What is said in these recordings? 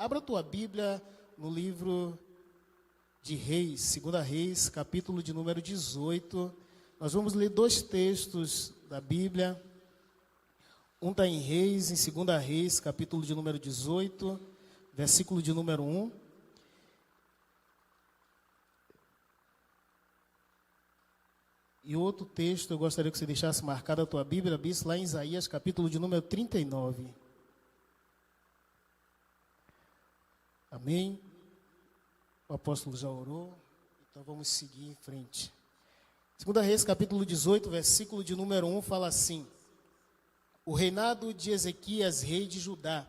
Abra a tua Bíblia no livro de Reis, 2 Reis, capítulo de número 18. Nós vamos ler dois textos da Bíblia. Um está em Reis, em 2 Reis, capítulo de número 18, versículo de número 1. E outro texto, eu gostaria que você deixasse marcada a tua Bíblia, Bispo, lá em Isaías, capítulo de número 39. Amém? O apóstolo já orou, então vamos seguir em frente. 2 Reis, capítulo 18, versículo de número 1, fala assim: o reinado de Ezequias, rei de Judá.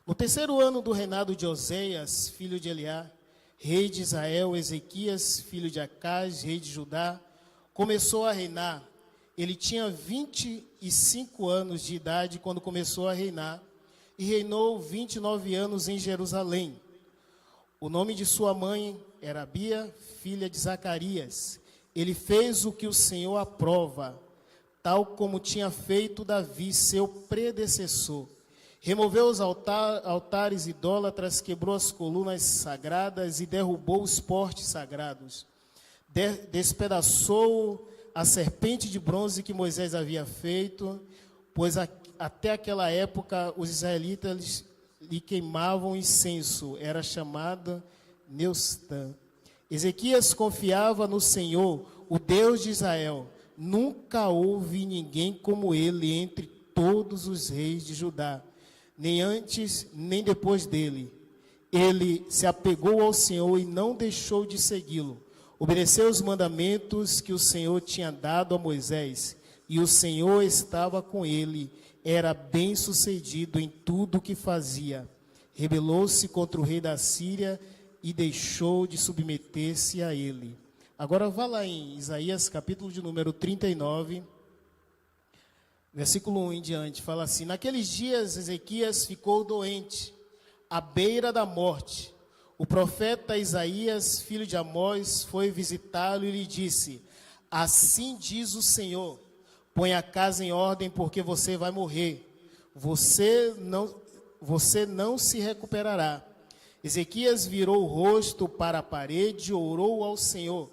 No terceiro ano do reinado de Oséias, filho de Eliá, rei de Israel, Ezequias, filho de Acaz, rei de Judá, começou a reinar. Ele tinha 25 anos de idade quando começou a reinar, e reinou 29 anos em Jerusalém. O nome de sua mãe era Abia, filha de Zacarias. Ele fez o que o Senhor aprova, tal como tinha feito Davi, seu predecessor. Removeu os altares idólatras, quebrou as colunas sagradas e derrubou os postes sagrados. Despedaçou a serpente de bronze que Moisés havia feito, pois até aquela época os israelitas lhe queimavam incenso, era chamada Neustã. Ezequias confiava no Senhor, o Deus de Israel. Nunca houve ninguém como ele entre todos os reis de Judá, nem antes nem depois dele. Ele se apegou ao Senhor e não deixou de segui-lo. Obedeceu os mandamentos que o Senhor tinha dado a Moisés, e o Senhor estava com ele, era bem-sucedido em tudo o que fazia. Rebelou-se contra o rei da Síria e deixou de submeter-se a ele. Agora vá lá em Isaías, capítulo de número 39, versículo 1 em diante, fala assim: naqueles dias Ezequias ficou doente, à beira da morte. O profeta Isaías, filho de Amós, foi visitá-lo e lhe disse: assim diz o Senhor, põe a casa em ordem, porque você vai morrer. Você não se recuperará. Ezequias virou o rosto para a parede e orou ao Senhor: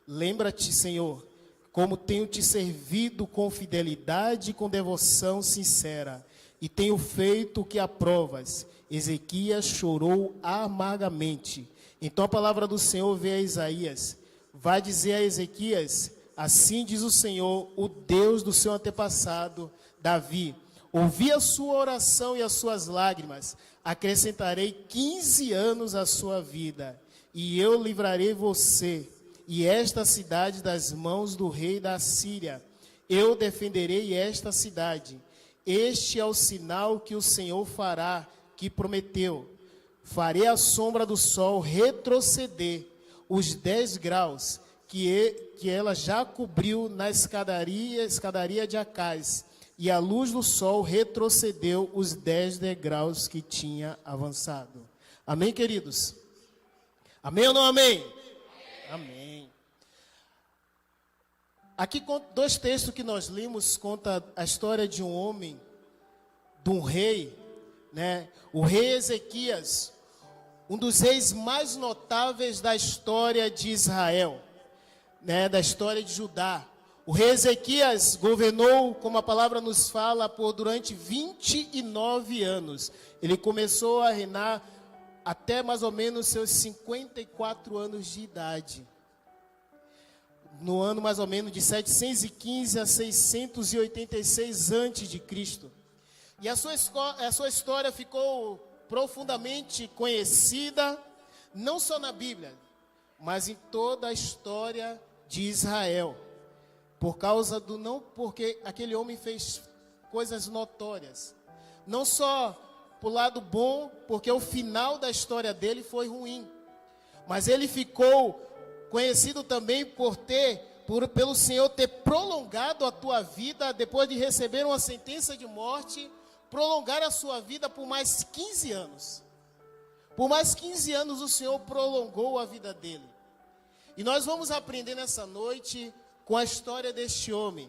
lembra-te, Senhor, como tenho te servido com fidelidade e com devoção sincera, e tenho feito o que aprovas. Ezequias chorou amargamente. Então a palavra do Senhor veio a Isaías: vai dizer a Ezequias: assim diz o Senhor, o Deus do seu antepassado Davi, ouvi a sua oração e as suas lágrimas, acrescentarei 15 anos à sua vida, e eu livrarei você e esta cidade das mãos do rei da Síria. Eu defenderei esta cidade. Este é o sinal que o Senhor fará, que prometeu: farei a sombra do sol retroceder os 10 graus que ela já cobriu na escadaria de Acaz, e a luz do sol retrocedeu os 10 degraus que tinha avançado. Amém, queridos? Amém ou não amém? Amém. Aqui dois textos que nós lemos conta a história de um homem, de um rei, né? O rei Ezequias, um dos reis mais notáveis da história de Israel, né? Da história de Judá. O rei Ezequias governou, como a palavra nos fala, durante 29 anos. Ele começou a reinar até mais ou menos seus 54 anos de idade. No ano mais ou menos de 715 a 686 a.C. E a sua história ficou profundamente conhecida, não só na Bíblia, mas em toda a história de Israel. Porque aquele homem fez coisas notórias. Não só por lado bom, porque o final da história dele foi ruim. Mas ele ficou conhecido também pelo Senhor ter prolongado a tua vida, depois de receber uma sentença de morte, prolongar a sua vida por mais 15 anos. Por mais 15 anos o Senhor prolongou a vida dele. E nós vamos aprender nessa noite com a história deste homem.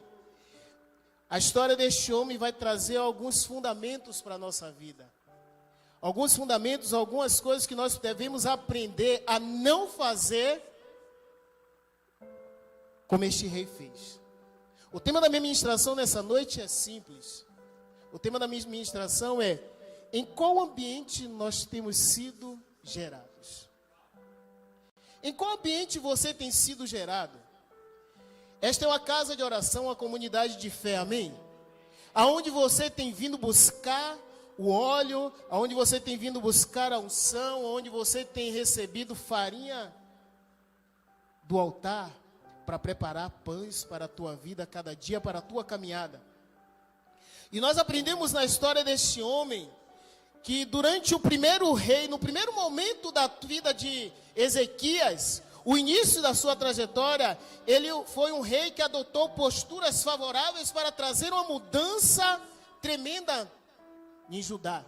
A história deste homem vai trazer alguns fundamentos para a nossa vida. alguns fundamentos, algumas coisas que nós devemos aprender a não fazer como este rei fez. O tema da minha ministração nessa noite é simples. O tema da minha ministração é: em qual ambiente nós temos sido gerados? Em qual ambiente você tem sido gerado? Esta é uma casa de oração, uma comunidade de fé, amém? Aonde você tem vindo buscar o óleo, aonde você tem vindo buscar a unção, aonde você tem recebido farinha do altar para preparar pães para a tua vida, cada dia para a tua caminhada. E nós aprendemos na história deste homem que durante o primeiro rei, no primeiro momento da vida de Ezequias, o início da sua trajetória, ele foi um rei que adotou posturas favoráveis para trazer uma mudança tremenda em Judá.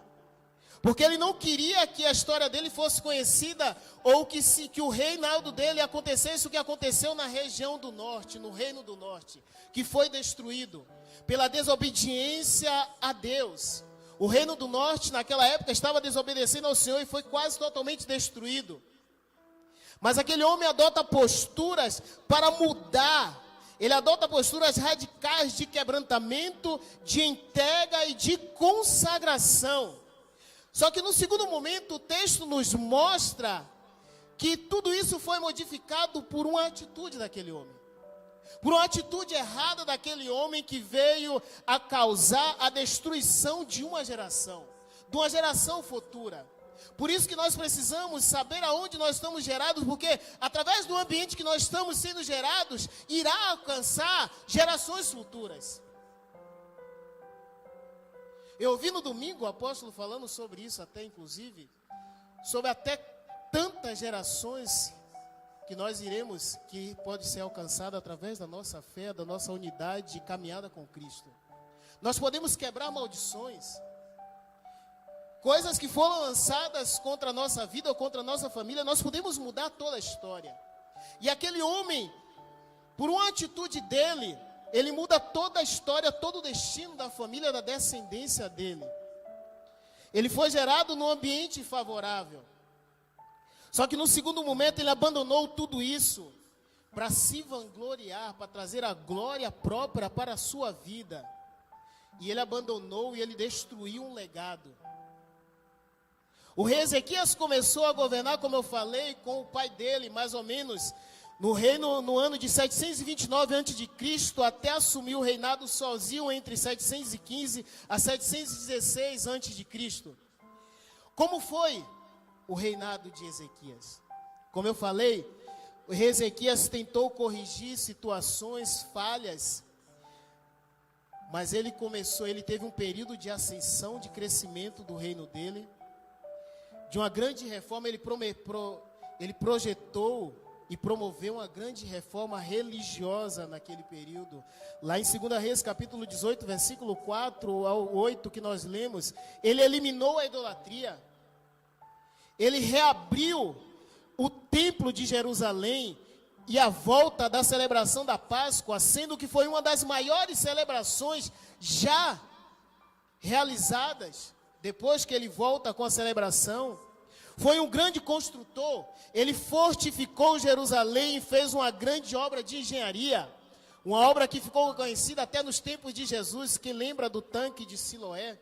Porque ele não queria que a história dele fosse conhecida, ou que o reinado dele acontecesse o que aconteceu na região do norte, no reino do norte, que foi destruído pela desobediência a Deus. O reino do norte naquela época estava desobedecendo ao Senhor e foi quase totalmente destruído. Mas aquele homem adota posturas para mudar. Ele adota posturas radicais de quebrantamento, de entrega e de consagração. Só que no segundo momento o texto nos mostra que tudo isso foi modificado por uma atitude daquele homem. Por uma atitude errada daquele homem que veio a causar a destruição de uma geração futura. Por isso que nós precisamos saber aonde nós estamos gerados, porque através do ambiente que nós estamos sendo gerados, irá alcançar gerações futuras. Eu ouvi no domingo o apóstolo falando sobre isso até, inclusive, sobre até tantas gerações que nós iremos, que pode ser alcançada através da nossa fé, da nossa unidade e caminhada com Cristo. Nós podemos quebrar maldições, coisas que foram lançadas contra a nossa vida ou contra a nossa família, nós podemos mudar toda a história. E aquele homem, por uma atitude dele, ele muda toda a história, todo o destino da família, da descendência dele. Ele foi gerado num ambiente favorável. Só que no segundo momento ele abandonou tudo isso para se vangloriar, para trazer a glória própria para a sua vida. E ele abandonou e ele destruiu um legado. O rei Ezequias começou a governar, como eu falei, com o pai dele, mais ou menos no reino, no ano de 729 a.C., até assumir o reinado sozinho entre 715 a 716 a.C. Como foi o reinado de Ezequias? Como eu falei, o rei Ezequias tentou corrigir situações, falhas, mas ele teve um período de ascensão, de crescimento do reino dele, de uma grande reforma. Ele projetou e promoveu uma grande reforma religiosa naquele período. Lá em 2 Reis, capítulo 18, versículo 4 ao 8, que nós lemos, ele eliminou a idolatria. Ele reabriu o templo de Jerusalém e a volta da celebração da Páscoa, sendo que foi uma das maiores celebrações já realizadas, depois que ele volta com a celebração. Foi um grande construtor, ele fortificou Jerusalém e fez uma grande obra de engenharia, uma obra que ficou conhecida até nos tempos de Jesus. Quem lembra do tanque de Siloé?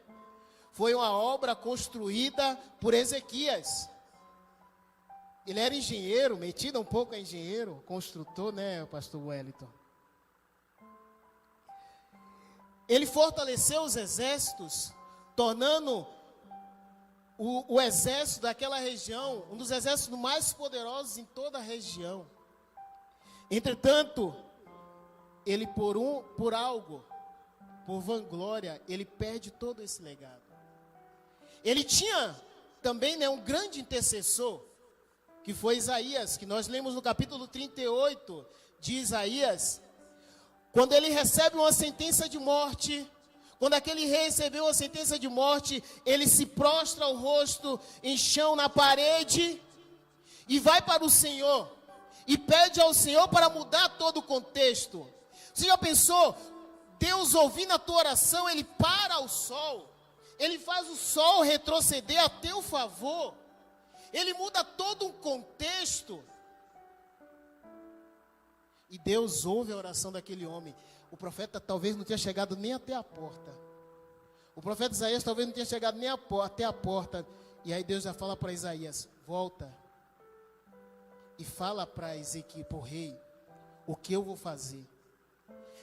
Foi uma obra construída por Ezequias. Ele era engenheiro, metido um pouco a engenheiro, construtor, né, pastor Wellington? Ele fortaleceu os exércitos, tornando o exército daquela região um dos exércitos mais poderosos em toda a região. Entretanto, ele por vanglória, ele perde todo esse legado. Ele tinha também, né, um grande intercessor, que foi Isaías, que nós lemos no capítulo 38 de Isaías, quando ele recebe uma sentença de morte. Quando aquele rei recebeu a sentença de morte, ele se prostra o rosto em chão na parede e vai para o Senhor e pede ao Senhor para mudar todo o contexto. Você já pensou? Deus, ouvindo a tua oração, ele para o sol, Ele faz o sol retroceder a teu favor. Ele muda todo um contexto. E Deus ouve a oração daquele homem. O profeta talvez não tenha chegado nem até a porta. O profeta Isaías talvez não tenha chegado nem até a porta. E aí Deus já fala para Isaías: volta e fala para Ezequiel, para o rei, o que eu vou fazer.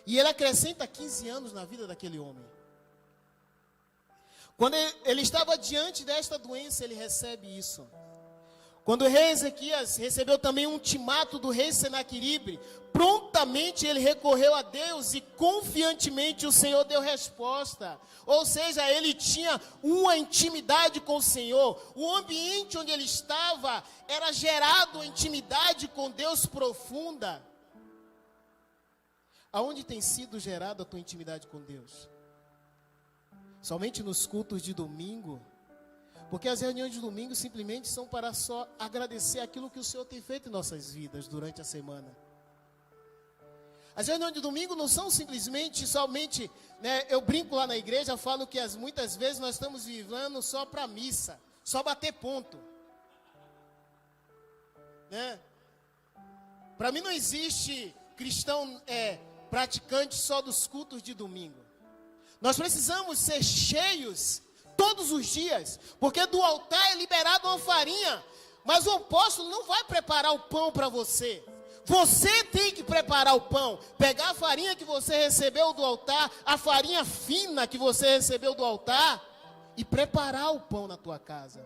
E ele acrescenta 15 anos na vida daquele homem. Quando ele estava diante desta doença, ele recebe isso. Quando o rei Ezequias recebeu também um ultimato do rei Senaqueribe, prontamente ele recorreu a Deus e confiantemente o Senhor deu resposta. Ou seja, ele tinha uma intimidade com o Senhor. O ambiente onde ele estava era gerado intimidade com Deus profunda. Aonde tem sido gerada a tua intimidade com Deus? Somente nos cultos de domingo? Porque as reuniões de domingo simplesmente são para só agradecer aquilo que o Senhor tem feito em nossas vidas durante a semana. As reuniões de domingo não são simplesmente, somente, eu brinco lá na igreja, falo que muitas vezes nós estamos vivendo só para missa, só bater ponto. Para mim não existe cristão praticante só dos cultos de domingo. Nós precisamos ser cheios todos os dias, porque do altar é liberado uma farinha, mas o apóstolo não vai preparar o pão para você. Você tem que preparar o pão, pegar a farinha que você recebeu do altar, a farinha fina que você recebeu do altar, e preparar o pão na tua casa.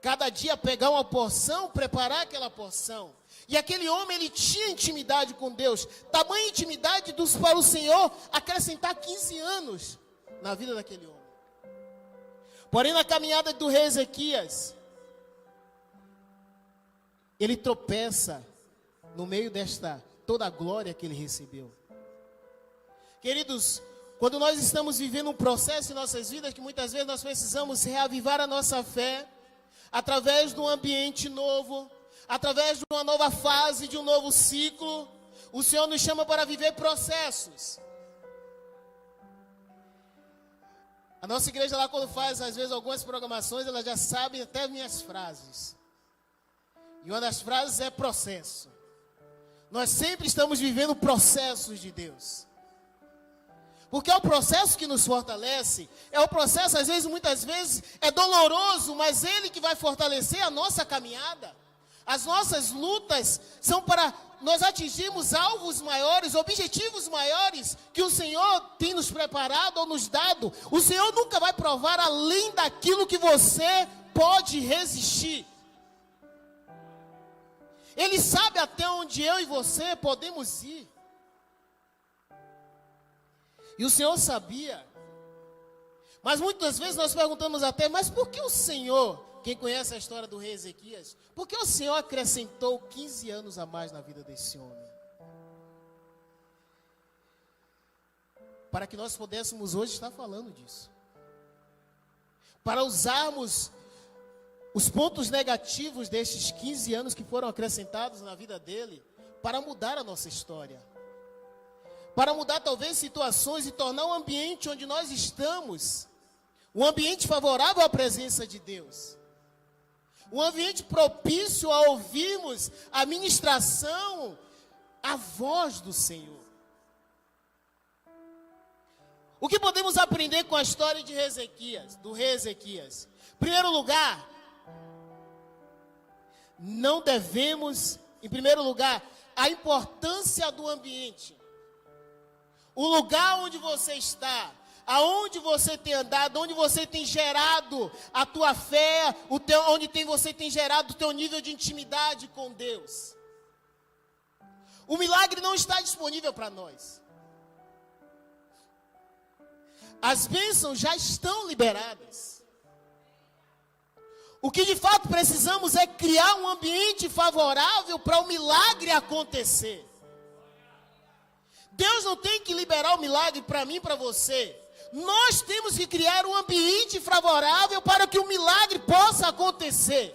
Cada dia pegar uma porção, preparar aquela porção. E aquele homem, ele tinha intimidade com Deus, tamanha intimidade para o Senhor acrescentar 15 anos na vida daquele homem. Porém, na caminhada do rei Ezequias, ele tropeça no meio desta toda a glória que ele recebeu. Queridos, quando nós estamos vivendo um processo em nossas vidas, que muitas vezes nós precisamos reavivar a nossa fé, através de um ambiente novo, através de uma nova fase, de um novo ciclo, o Senhor nos chama para viver processos. A nossa igreja lá, quando faz às vezes algumas programações, ela já sabe até minhas frases. E uma das frases é processo. Nós sempre estamos vivendo processos de Deus. Porque é o processo que nos fortalece. É o processo, às vezes, muitas vezes, é doloroso, mas ele que vai fortalecer a nossa caminhada. As nossas lutas são para nós atingirmos alvos maiores, objetivos maiores, que o Senhor tem nos preparado ou nos dado. O Senhor nunca vai provar além daquilo que você pode resistir. Ele sabe até onde eu e você podemos ir. E o Senhor sabia. Mas muitas vezes nós perguntamos até, mas por que o Senhor, quem conhece a história do rei Ezequias, por que o Senhor acrescentou 15 anos a mais na vida desse homem? Para que nós pudéssemos hoje estar falando disso. Para usarmos os pontos negativos destes 15 anos que foram acrescentados na vida dele, para mudar a nossa história. Para mudar talvez situações e tornar o ambiente onde nós estamos um ambiente favorável à presença de Deus. Um ambiente propício a ouvirmos a ministração, a voz do Senhor. O que podemos aprender com a história de Ezequias, do rei Ezequias? Em primeiro lugar, não devemos, a importância do ambiente. O lugar onde você está, aonde você tem andado, onde você tem gerado a tua fé, você tem gerado o teu nível de intimidade com Deus. O milagre não está disponível para nós. As bênçãos já estão liberadas. O que de fato precisamos é criar um ambiente favorável para o milagre acontecer. Deus não tem que liberar o milagre para mim e para você. Nós temos que criar um ambiente favorável para que o milagre possa acontecer.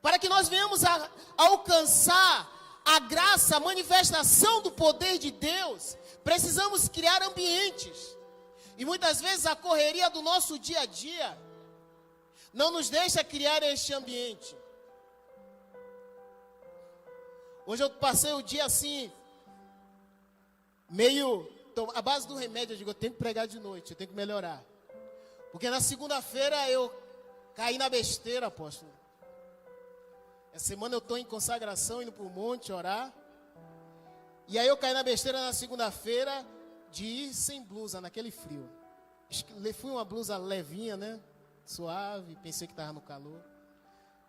Para que nós venhamos a alcançar a graça, a manifestação do poder de Deus, precisamos criar ambientes. E muitas vezes a correria do nosso dia a dia não nos deixa criar este ambiente. Hoje eu passei o dia assim, meio, a base do remédio, eu digo, eu tenho que pregar de noite, eu tenho que melhorar. Porque na segunda-feira eu caí na besteira, apóstolo. Essa semana eu estou em consagração, indo para o monte orar. E aí eu caí na besteira na segunda-feira de ir sem blusa, naquele frio. Fui uma blusa levinha, né? Suave, pensei que estava no calor.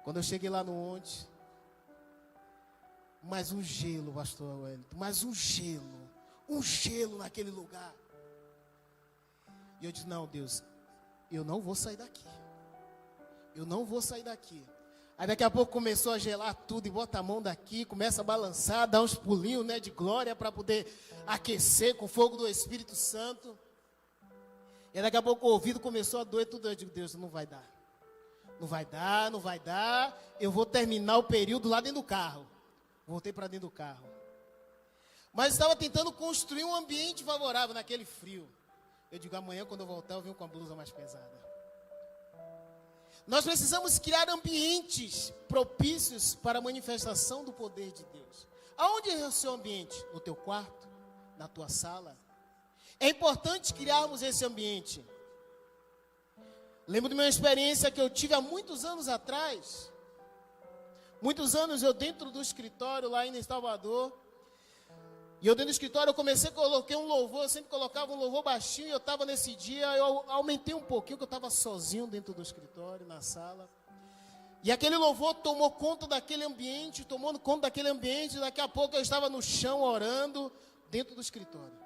Quando eu cheguei lá no monte, mais um gelo, pastor Wellington, mais um gelo naquele lugar. E eu disse, não, Deus, eu não vou sair daqui. Eu não vou sair daqui. Aí daqui a pouco começou a gelar tudo e bota a mão daqui, começa a balançar, dá uns pulinhos, né, de glória para poder aquecer com o fogo do Espírito Santo. E aí daqui a pouco o ouvido começou a doer tudo. Eu digo, Deus, não vai dar. Não vai dar, não vai dar. Eu vou terminar o período lá dentro do carro. Voltei para dentro do carro. Mas estava tentando construir um ambiente favorável naquele frio. Eu digo, amanhã quando eu voltar eu venho com a blusa mais pesada. Nós precisamos criar ambientes propícios para a manifestação do poder de Deus. Aonde é o seu ambiente? No teu quarto? Na tua sala? É importante criarmos esse ambiente. Lembro de uma experiência que eu tive há muitos anos atrás. Muitos anos eu dentro do escritório lá em Salvador. E eu dentro do escritório eu coloquei um louvor, eu sempre colocava um louvor baixinho, e eu estava nesse dia, eu aumentei um pouquinho, que eu estava sozinho dentro do escritório, na sala. E aquele louvor tomou conta daquele ambiente, daqui a pouco eu estava no chão orando, dentro do escritório.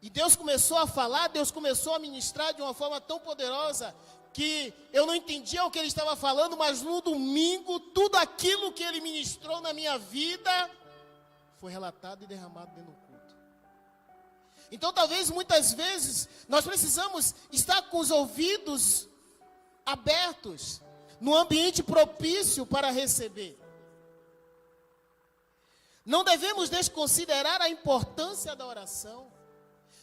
E Deus começou a falar, Deus começou a ministrar de uma forma tão poderosa, que eu não entendia o que Ele estava falando, mas no domingo, tudo aquilo que Ele ministrou na minha vida, foi relatado e derramado dentro do culto. Então talvez muitas vezes nós precisamos estar com os ouvidos abertos, no ambiente propício para receber. Não devemos desconsiderar a importância da oração.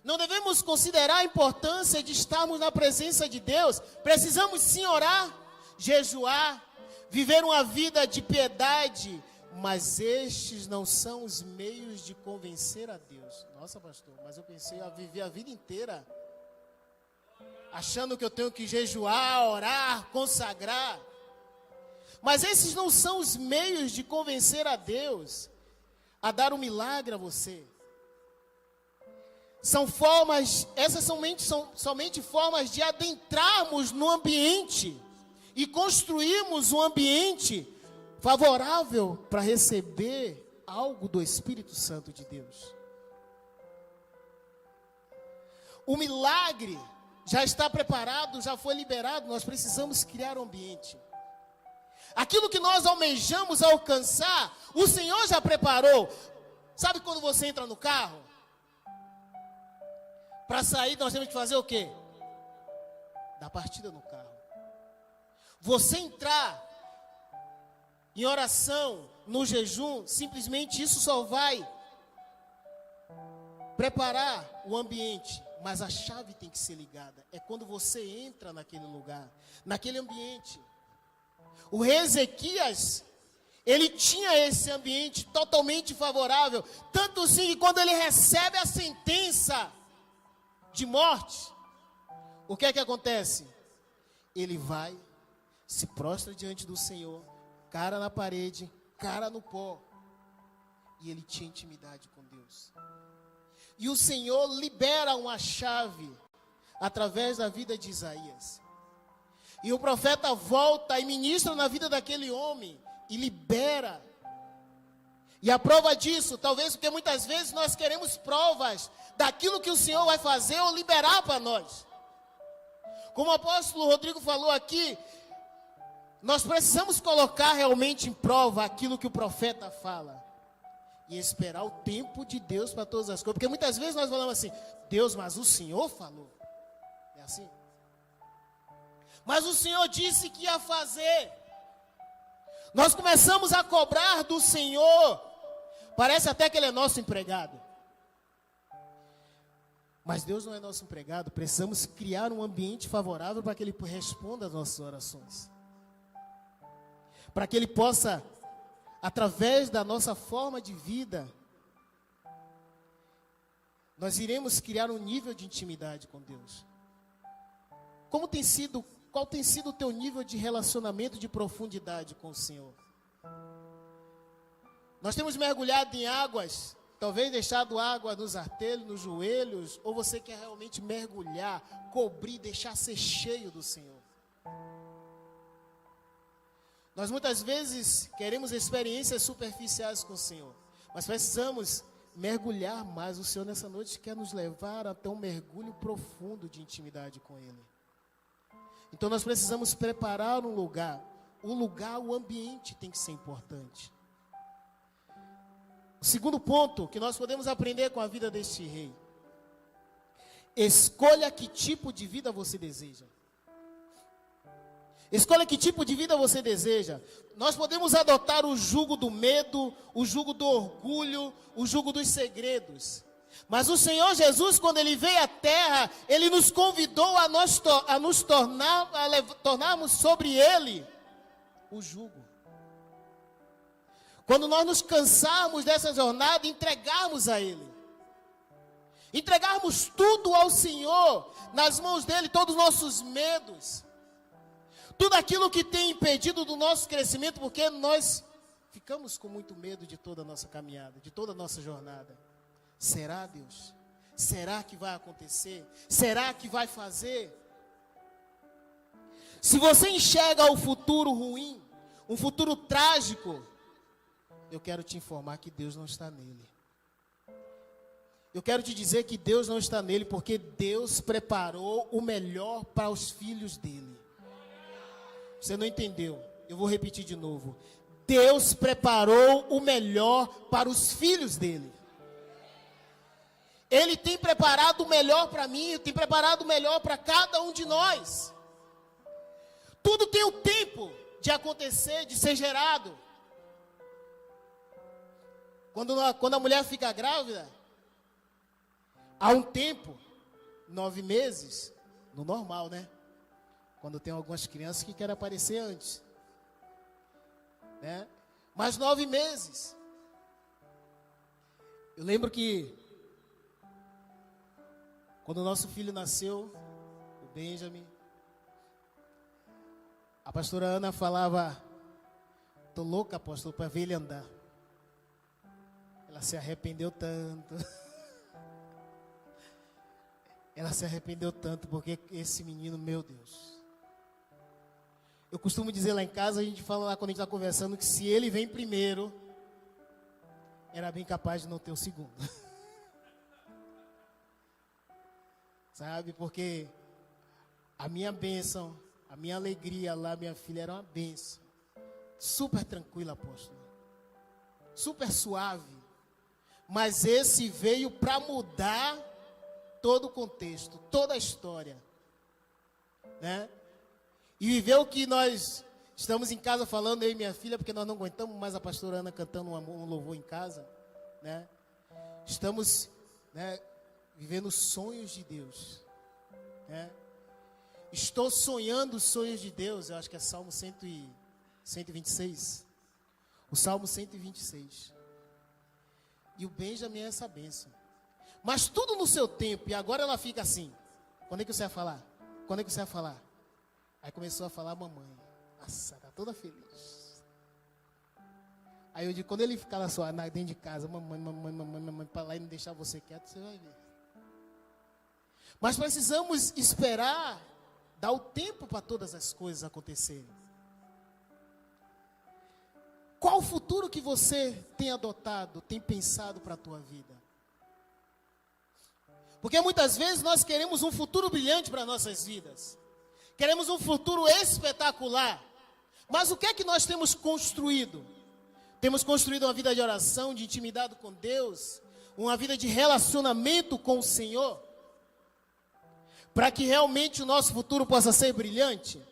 Não devemos considerar a importância de estarmos na presença de Deus. Precisamos sim orar, jejuar, viver uma vida de piedade, mas estes não são os meios de convencer a Deus. Nossa, pastor, mas eu pensei a viver a vida inteira achando que eu tenho que jejuar, orar, consagrar. Mas esses não são os meios de convencer a Deus a dar um milagre a você. Essas são somente formas de adentrarmos no ambiente e construirmos um ambiente favorável para receber algo do Espírito Santo de Deus. O milagre já está preparado, já foi liberado, nós precisamos criar um ambiente. Aquilo que nós almejamos alcançar, o Senhor já preparou. Sabe quando você entra no carro? Para sair nós temos que fazer o quê? Dar partida no carro. Você entrar em oração, no jejum, simplesmente isso só vai preparar o ambiente, mas a chave tem que ser ligada. É quando você entra naquele lugar, naquele ambiente. O rei Ezequias, ele tinha esse ambiente totalmente favorável, tanto assim que quando ele recebe a sentença de morte, o que é que acontece? Ele vai, se prostra diante do Senhor, cara na parede, cara no pó. E ele tinha intimidade com Deus. E o Senhor libera uma chave através da vida de Isaías. E o profeta volta e ministra na vida daquele homem e libera. E a prova disso, talvez porque muitas vezes nós queremos provas daquilo que o Senhor vai fazer ou liberar para nós. Como o apóstolo Rodrigo falou aqui, nós precisamos colocar realmente em prova aquilo que o profeta fala. E esperar o tempo de Deus para todas as coisas. Porque muitas vezes nós falamos assim, Deus, mas o Senhor falou. É assim? Mas o Senhor disse que ia fazer. Nós começamos a cobrar do Senhor. Parece até que Ele é nosso empregado. Mas Deus não é nosso empregado. Precisamos criar um ambiente favorável para que Ele responda às nossas orações. Para que Ele possa, através da nossa forma de vida, nós iremos criar um nível de intimidade com Deus. Qual tem sido o teu nível de relacionamento de profundidade com o Senhor? Nós temos mergulhado em águas, talvez deixado água nos artelhos, nos joelhos, ou você quer realmente mergulhar, cobrir, deixar ser cheio do Senhor? Nós muitas vezes queremos experiências superficiais com o Senhor, mas precisamos mergulhar mais. O Senhor nessa noite quer nos levar até um mergulho profundo de intimidade com Ele. Então nós precisamos preparar um lugar. O ambiente tem que ser importante. O segundo ponto que nós podemos aprender com a vida deste rei: escolha que tipo de vida você deseja. Escolha que tipo de vida você deseja. Nós podemos adotar o jugo do medo, o jugo do orgulho, o jugo dos segredos. Mas o Senhor Jesus, quando Ele veio à terra, Ele nos convidou a tornarmos sobre Ele o jugo. Quando nós nos cansarmos dessa jornada, entregarmos a Ele. Entregarmos tudo ao Senhor, nas mãos dEle, todos os nossos medos. Tudo aquilo que tem impedido do nosso crescimento, porque nós ficamos com muito medo de toda a nossa caminhada, de toda a nossa jornada. Será, Deus? Será que vai acontecer? Será que vai fazer? Se você enxerga o futuro ruim, um futuro trágico, eu quero te informar que Deus não está nele. Eu quero te dizer que Deus não está nele, porque Deus preparou o melhor para os filhos dele. Você não entendeu? Eu vou repetir de novo. Deus preparou o melhor para os filhos dele. Ele tem preparado o melhor para mim, tem preparado o melhor para cada um de nós. Tudo tem o tempo de acontecer, de ser gerado. Quando a mulher fica grávida, há um tempo, 9 meses, no normal, né? Quando tem algumas crianças que querem aparecer antes, né? Mas 9 meses. Eu lembro que quando o nosso filho nasceu, o Benjamin, a pastora Ana falava: tô louca, apóstolo, para ver ele andar. Ela se arrependeu tanto. Ela se arrependeu tanto, porque esse menino, meu Deus. Eu costumo dizer lá em casa, a gente fala lá quando a gente está conversando, que se ele vem primeiro, era bem capaz de não ter o segundo. Sabe, porque a minha bênção, a minha alegria lá, minha filha, era uma bênção. Super tranquila, apóstolo. Super suave. Mas esse veio para mudar todo o contexto, toda a história. Né? E viver o que nós estamos em casa falando, eu e minha filha, porque nós não aguentamos mais a pastora Ana cantando um louvor em casa. Né? Estamos, né, vivendo sonhos de Deus. Né? Estou sonhando os sonhos de Deus. Eu acho que é Salmo 126. O Salmo 126. E o Benjamin é essa bênção. Mas tudo no seu tempo. E agora ela fica assim: quando é que você vai falar? Quando é que você vai falar? Aí começou a falar: mamãe. Nossa, tá toda feliz. Aí eu digo: quando ele ficar lá só dentro de casa, mamãe, para lá e não deixar você quieto, você vai ver. Mas precisamos esperar, dar o tempo para todas as coisas acontecerem. Qual o futuro que você tem adotado, tem pensado para a tua vida? Porque muitas vezes nós queremos um futuro brilhante para nossas vidas. Queremos um futuro espetacular. Mas o que é que nós temos construído? Temos construído uma vida de oração, de intimidade com Deus, uma vida de relacionamento com o Senhor, para que realmente o nosso futuro possa ser brilhante.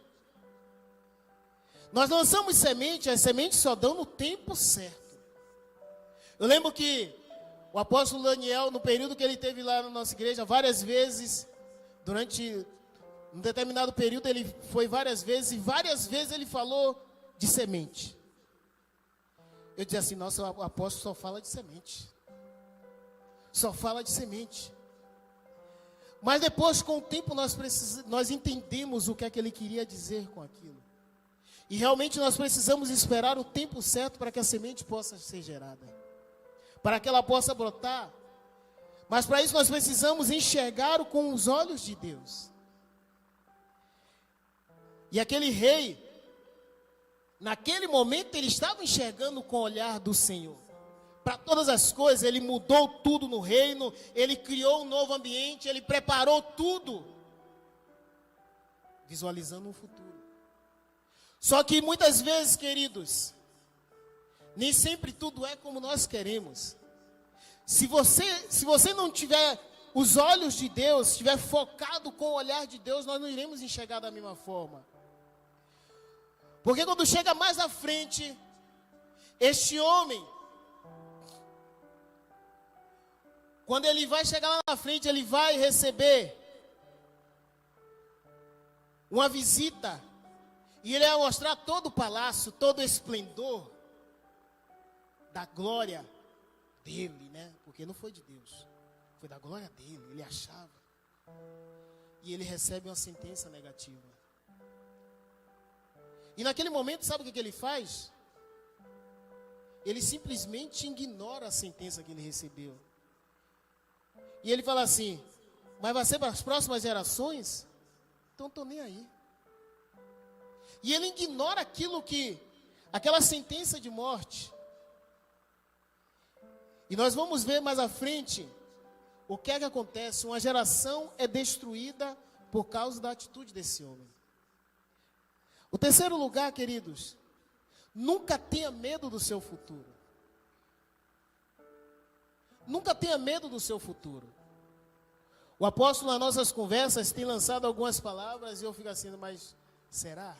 Nós lançamos semente, as sementes só dão no tempo certo. Eu lembro que o apóstolo Daniel, no período que ele teve lá na nossa igreja, várias vezes, durante um determinado período, ele foi várias vezes, e várias vezes ele falou de semente. Eu dizia assim, nossa, o apóstolo só fala de semente. Só fala de semente. Mas depois, com o tempo, nós entendemos o que é que ele queria dizer com aquilo. E realmente nós precisamos esperar o tempo certo para que a semente possa ser gerada. Para que ela possa brotar. Mas para isso nós precisamos enxergar com os olhos de Deus. E aquele rei, naquele momento, ele estava enxergando com o olhar do Senhor. Para todas as coisas, ele mudou tudo no reino, ele criou um novo ambiente, ele preparou tudo, visualizando um futuro. Só que muitas vezes, queridos, nem sempre tudo é como nós queremos. Se você não tiver os olhos de Deus, estiver focado com o olhar de Deus, nós não iremos enxergar da mesma forma. Porque quando chega mais à frente, este homem, quando ele vai chegar lá na frente, ele vai receber uma visita. E ele vai mostrar todo o palácio, todo o esplendor da glória dele, né? Porque não foi de Deus, foi da glória dele, ele achava. E ele recebe uma sentença negativa. E naquele momento, sabe o que ele faz? Ele simplesmente ignora a sentença que ele recebeu. E ele fala assim, mas vai ser para as próximas gerações? Então estou nem aí. E ele ignora aquela sentença de morte. E nós vamos ver mais à frente o que é que acontece. Uma geração é destruída por causa da atitude desse homem. O terceiro lugar, queridos, nunca tenha medo do seu futuro. Nunca tenha medo do seu futuro. O apóstolo, nas nossas conversas, tem lançado algumas palavras e eu fico assim, mas será?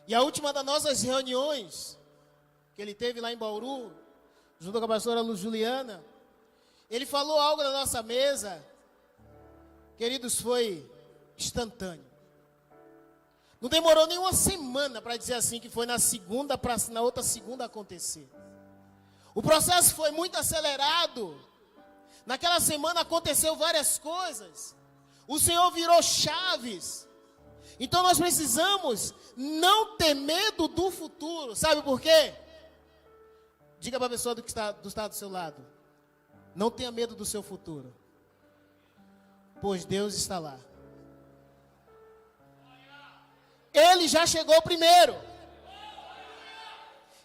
E a última das nossas reuniões, que ele teve lá em Bauru, junto com a pastora Luz Juliana, ele falou algo na nossa mesa, queridos, foi instantâneo. Não demorou nem uma semana para dizer assim, que foi na segunda, para na outra segunda acontecer. O processo foi muito acelerado. Naquela semana aconteceu várias coisas. O Senhor virou chaves. Então nós precisamos não ter medo do futuro. Sabe por quê? Diga para a pessoa que está do seu lado. Não tenha medo do seu futuro. Pois Deus está lá. Ele já chegou primeiro.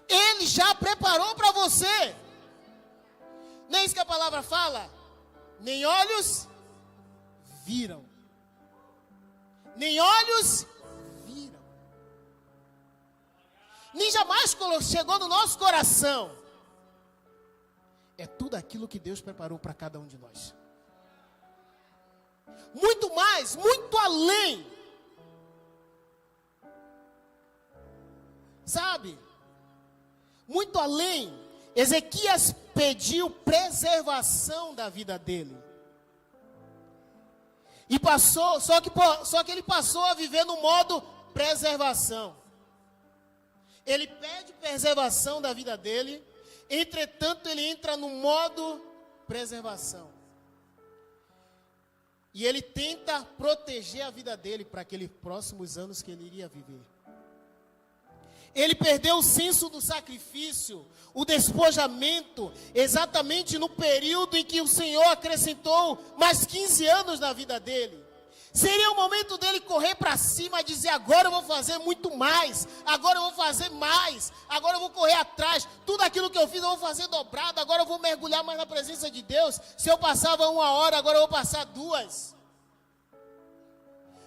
Ele já preparou para você. Nem isso que a palavra fala. Nem olhos viram. Nem olhos viram. Nem jamais chegou no nosso coração. É tudo aquilo que Deus preparou para cada um de nós. Muito mais, muito além. Sabe? Muito além. Ezequias pediu preservação da vida dele. E passou, só que ele passou a viver no modo preservação. Ele pede preservação da vida dele, entretanto ele entra no modo preservação. E ele tenta proteger a vida dele para aqueles próximos anos que ele iria viver. Ele perdeu o senso do sacrifício, o despojamento, exatamente no período em que o Senhor acrescentou mais 15 anos na vida dele. Seria o momento dele correr para cima e dizer, agora eu vou fazer muito mais, agora eu vou fazer mais, agora eu vou correr atrás, tudo aquilo que eu fiz eu vou fazer dobrado, agora eu vou mergulhar mais na presença de Deus. Se eu passava 1 hora, agora eu vou passar 2.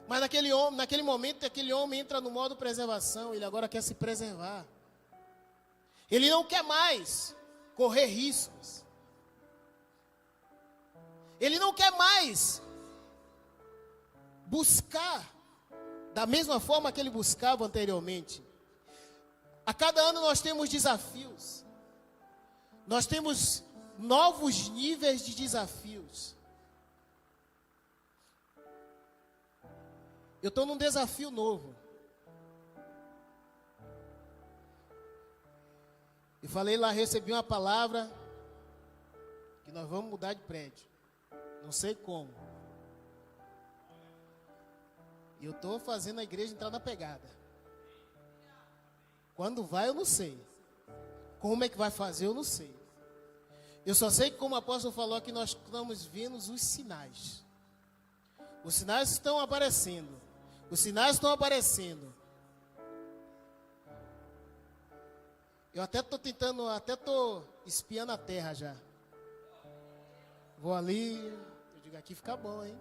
Mas naquele momento, aquele homem entra no modo preservação. Ele agora quer se preservar. Ele não quer mais correr riscos. Ele não quer mais buscar da mesma forma que ele buscava anteriormente. A cada ano nós temos desafios. Nós temos novos níveis de desafios. Eu estou num desafio novo. E falei lá, recebi uma palavra que nós vamos mudar de prédio. Não sei como. E eu estou fazendo a igreja entrar na pegada. Quando vai, eu não sei. Como é que vai fazer, eu não sei. Eu só sei que, como o apóstolo falou, que nós estamos vendo os sinais. Os sinais estão aparecendo. Os sinais estão aparecendo. Eu até estou tentando, até estou espiando a terra já. Vou ali, eu digo, aqui fica bom, hein?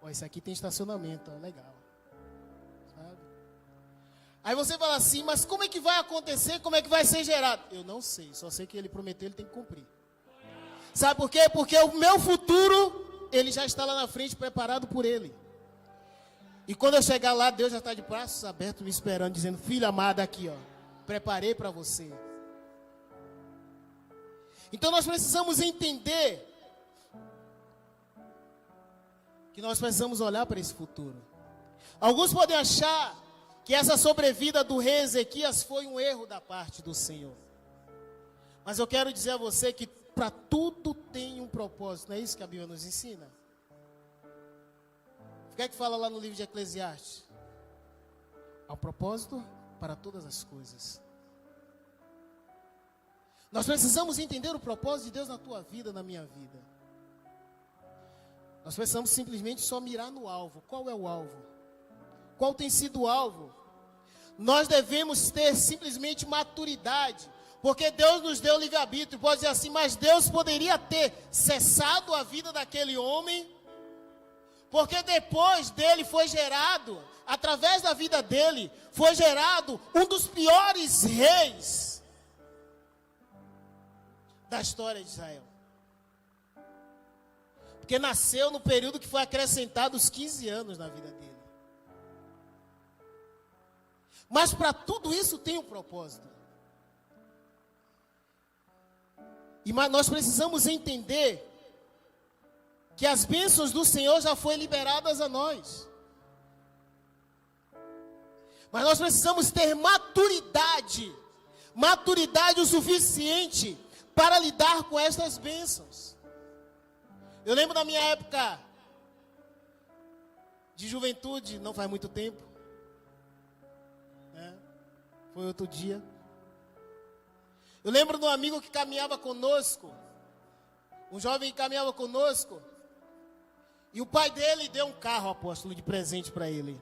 Ó, esse aqui tem estacionamento, ó, legal. Sabe? Aí você fala assim, mas como é que vai acontecer? Como é que vai ser gerado? Eu não sei, só sei que ele prometeu, ele tem que cumprir. Sabe por quê? Porque o meu futuro, ele já está lá na frente, preparado por ele. E quando eu chegar lá, Deus já está de braços abertos, me esperando, dizendo, filho amado, aqui, ó, preparei para você. Então nós precisamos entender que nós precisamos olhar para esse futuro. Alguns podem achar que essa sobrevida do rei Ezequias foi um erro da parte do Senhor. Mas eu quero dizer a você que para tudo tem um propósito. Não é isso que a Bíblia nos ensina? O que é que fala lá no livro de Eclesiastes? Há um propósito para todas as coisas. Nós precisamos entender o propósito de Deus na tua vida, na minha vida. Nós precisamos simplesmente só mirar no alvo. Qual é o alvo? Qual tem sido o alvo? Nós devemos ter simplesmente maturidade, porque Deus nos deu livre-arbítrio. Pode dizer assim, mas Deus poderia ter cessado a vida daquele homem, porque depois dele foi gerado, através da vida dele, foi gerado um dos piores reis da história de Israel. Porque nasceu no período que foi acrescentado os 15 anos na vida dele. Mas para tudo isso tem um propósito. E nós precisamos entender que as bênçãos do Senhor já foram liberadas a nós. Mas nós precisamos ter maturidade o suficiente para lidar com estas bênçãos. Eu lembro da minha época de juventude, não faz muito tempo, né? Foi outro dia. Eu lembro de um amigo que caminhava conosco, um jovem que caminhava conosco, e o pai dele deu um carro, apóstolo, de presente para ele.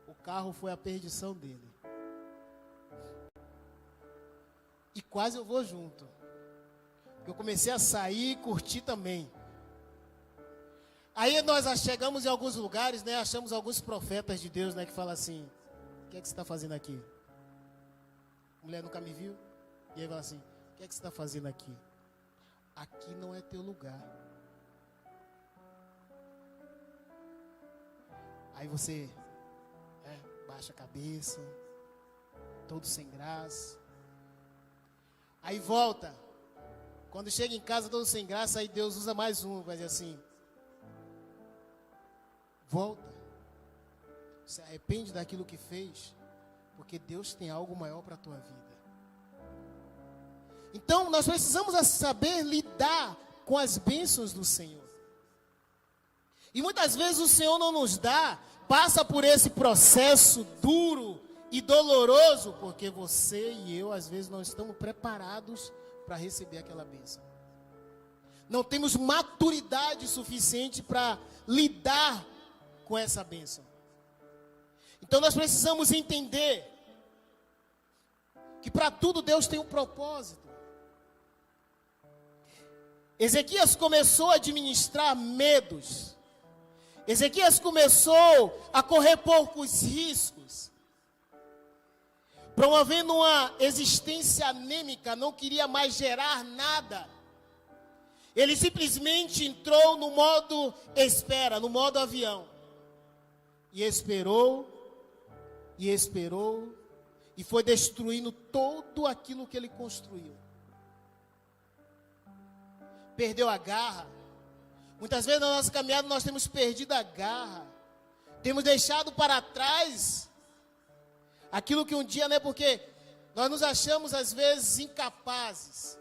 O carro foi a perdição dele. E quase eu vou junto. Eu comecei a sair e curtir também. Aí nós chegamos em alguns lugares, né? Achamos alguns profetas de Deus, né? Que falam assim, o que é que você está fazendo aqui? A mulher nunca me viu. E aí fala assim, o que é que você está fazendo aqui? Aqui não é teu lugar. Aí você baixa a cabeça, todo sem graça. Aí volta. Quando chega em casa todo sem graça, aí Deus usa mais um, vai dizer assim, volta, se arrepende daquilo que fez, porque Deus tem algo maior para a tua vida. Então nós precisamos saber lidar com as bênçãos do Senhor. E muitas vezes o Senhor não nos dá, passa por esse processo duro e doloroso, porque você e eu às vezes não estamos preparados para receber aquela bênção. Não temos maturidade suficiente para lidar com essa bênção. Então nós precisamos entender que para tudo Deus tem um propósito. Ezequias começou a administrar medos. Ezequias começou a correr poucos riscos, promovendo uma existência anêmica, não queria mais gerar nada. Ele simplesmente entrou no modo espera, no modo avião. E esperou e esperou, e foi destruindo tudo aquilo que ele construiu. Perdeu a garra. Muitas vezes na nossa caminhada nós temos perdido a garra. Temos deixado para trás aquilo que um dia, né? Porque nós nos achamos às vezes incapazes.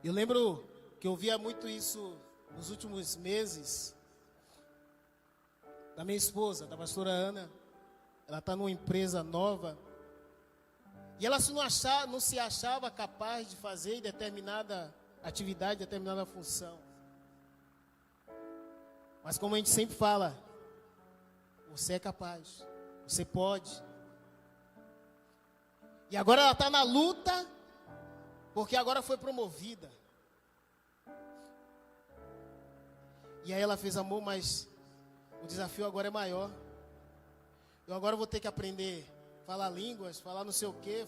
Eu lembro que eu via muito isso nos últimos meses da minha esposa, da pastora Ana. Ela está numa empresa nova. E ela não se achava capaz de fazer determinada atividade, determinada função. Mas como a gente sempre fala, você é capaz, você pode. E agora ela está na luta, porque agora foi promovida. E aí ela fez, amor, mas o desafio agora é maior. Eu agora vou ter que aprender a falar línguas, falar não sei o quê,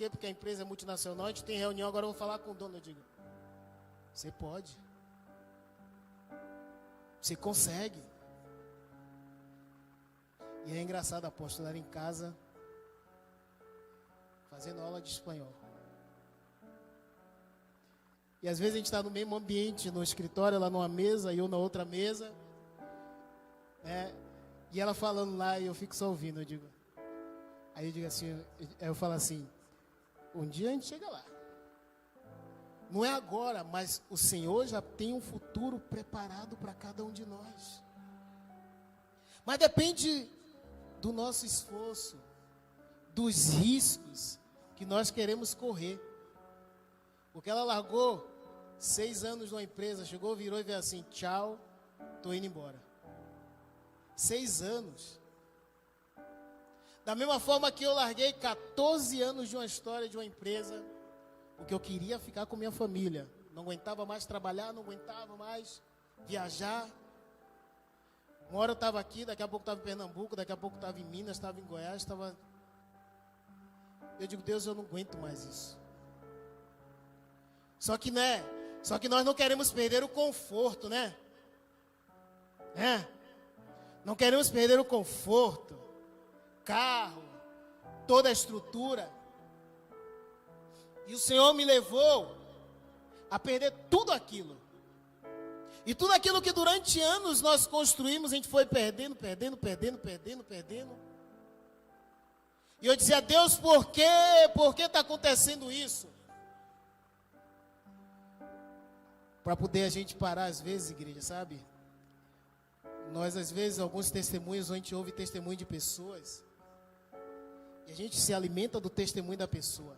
porque a empresa é multinacional, a gente tem reunião, agora eu vou falar com o dono. Eu digo, você pode. Você consegue. E é engraçado, apóstolo, ela em casa, fazendo aula de espanhol. E às vezes a gente está no mesmo ambiente, no escritório, ela numa mesa e eu na outra mesa, né? E ela falando lá e eu fico só ouvindo, eu digo. Aí eu digo assim, eu falo assim, um dia a gente chega lá. Não é agora, mas o Senhor já tem um futuro preparado para cada um de nós. Mas depende do nosso esforço, dos riscos que nós queremos correr. Porque ela largou 6 anos numa empresa, chegou, virou e veio assim, tchau, tô indo embora. 6 anos. Da mesma forma que eu larguei 14 anos de uma história de uma empresa, porque eu queria ficar com minha família. Não aguentava mais trabalhar, não aguentava mais viajar. Uma hora eu estava aqui, daqui a pouco estava em Pernambuco, daqui a pouco estava em Minas, estava em Goiás, estava... Eu digo, Deus, eu não aguento mais isso. Só que nós não queremos perder o conforto, né? Não queremos perder o conforto, carro, toda a estrutura. E o Senhor me levou a perder tudo aquilo. E tudo aquilo que durante anos nós construímos, a gente foi perdendo. E eu dizia, Deus, por quê? Por que está acontecendo isso? Para poder a gente parar às vezes, igreja, sabe? Nós às vezes, alguns testemunhos, a gente ouve testemunho de pessoas. E a gente se alimenta do testemunho da pessoa.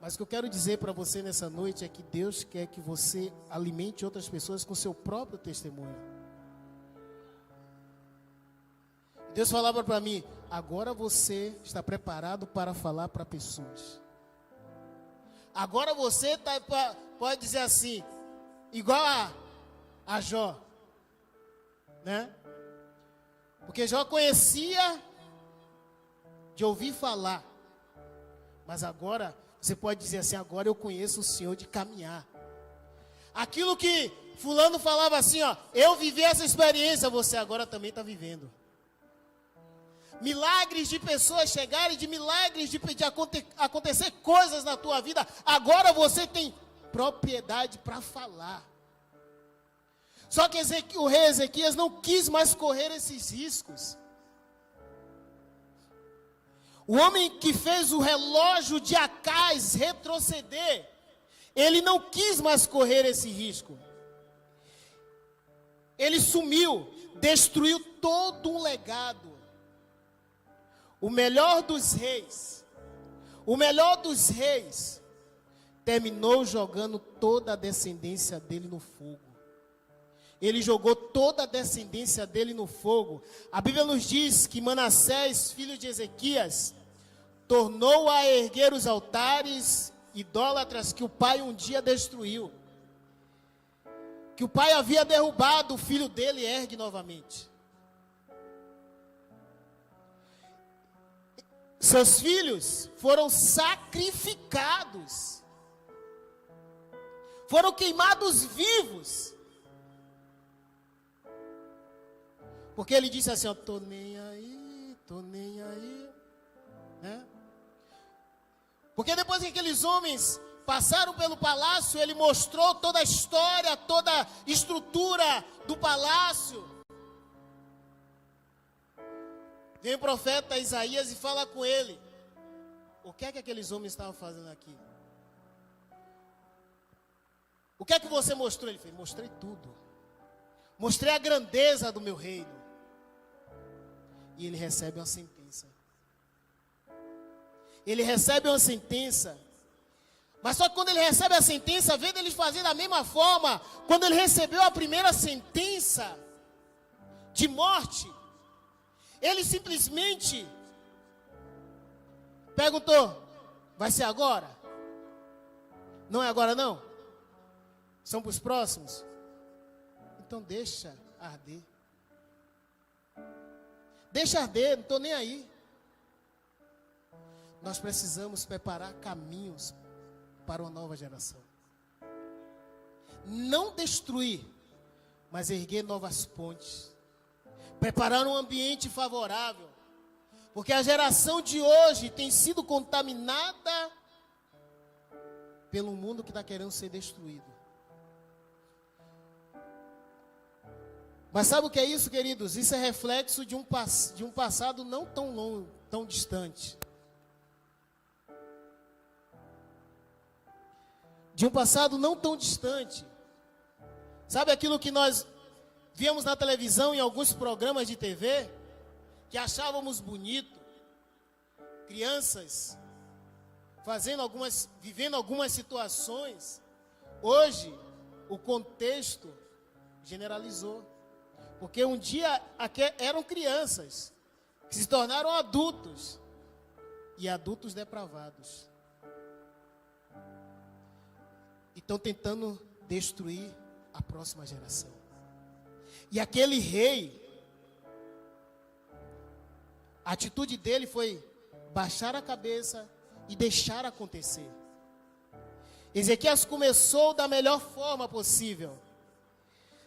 Mas o que eu quero dizer para você nessa noite é que Deus quer que você alimente outras pessoas com seu próprio testemunho. Deus falava para mim, agora você está preparado para falar para pessoas. Agora você pode dizer assim, igual a Jó, né? Porque Jó conhecia de ouvir falar, mas agora você pode dizer assim, agora eu conheço o Senhor de caminhar. Aquilo que fulano falava assim, ó, eu vivi essa experiência, você agora também está vivendo. Milagres de pessoas chegarem, de milagres de acontecer coisas na tua vida, agora você tem propriedade para falar. Só que o rei Ezequias não quis mais correr esses riscos. O homem que fez o relógio de Acais retroceder, ele não quis mais correr esse risco. Ele sumiu, destruiu todo um legado. O melhor dos reis, terminou jogando toda a descendência dele no fogo. Ele jogou toda a descendência dele no fogo. A Bíblia nos diz que Manassés, filho de Ezequias, tornou a erguer os altares idólatras que o pai um dia destruiu. Que o pai havia derrubado, o filho dele ergue novamente. Seus filhos foram sacrificados. Foram queimados vivos. Porque ele disse assim, tô nem aí, né? Porque depois que aqueles homens passaram pelo palácio, ele mostrou toda a história, toda a estrutura do palácio. Vem o profeta Isaías e fala com ele, o que é que aqueles homens estavam fazendo aqui? O que é que você mostrou? Ele fez, mostrei tudo. Mostrei a grandeza do meu reino. E ele recebe uma sentença. Ele recebe uma sentença. Mas só que quando ele recebe a sentença, vendo eles fazer da mesma forma, quando ele recebeu a primeira sentença de morte, ele simplesmente perguntou, vai ser agora? Não é agora não? São para os próximos? Então deixa arder. Deixa arder, não estou nem aí. Nós precisamos preparar caminhos para uma nova geração. Não destruir, mas erguer novas pontes. Preparar um ambiente favorável. Porque a geração de hoje tem sido contaminada pelo mundo que está querendo ser destruído. Mas sabe o que é isso, queridos? Isso é reflexo de um passado não tão longo, tão distante. De um passado não tão distante. Sabe aquilo que nós víamos na televisão, em alguns programas de TV, que achávamos bonito? Crianças vivendo algumas situações. Hoje, o contexto generalizou. Porque um dia eram crianças que se tornaram adultos e adultos depravados. E estão tentando destruir a próxima geração. E aquele rei, a atitude dele foi baixar a cabeça e deixar acontecer. Ezequias começou da melhor forma possível,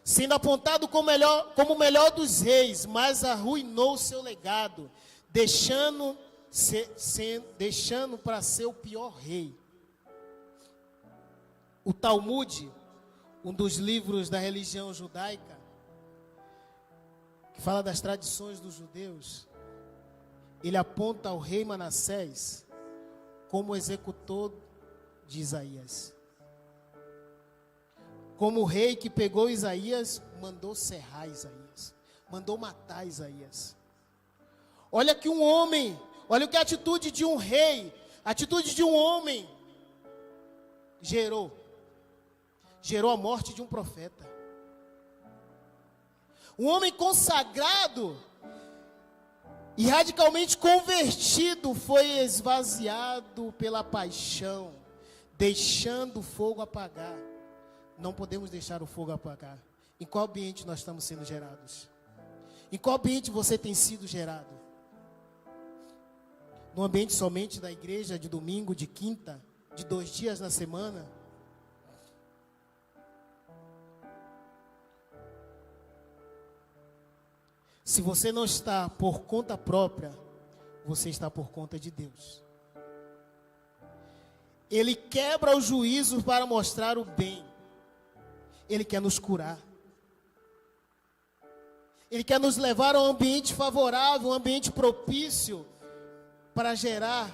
sendo apontado como o melhor dos reis, mas arruinou o seu legado, deixando para ser o pior rei. O Talmud, um dos livros da religião judaica, que fala das tradições dos judeus, ele aponta o rei Manassés como o executor de Isaías. Como o rei que pegou Isaías, mandou serrar Isaías, mandou matar Isaías. Olha que um homem, olha o que a atitude de um rei, a atitude de um homem gerou a morte de um profeta. Um homem consagrado e radicalmente convertido foi esvaziado pela paixão, deixando o fogo apagar. Não podemos deixar o fogo apagar. Em qual ambiente nós estamos sendo gerados? Em qual ambiente você tem sido gerado? No ambiente somente da igreja, de domingo, de quinta, de 2 dias na semana? Se você não está por conta própria, você está por conta de Deus. Ele quebra o juízo para mostrar o bem. Ele quer nos curar. Ele quer nos levar a um ambiente favorável, um ambiente propício para gerar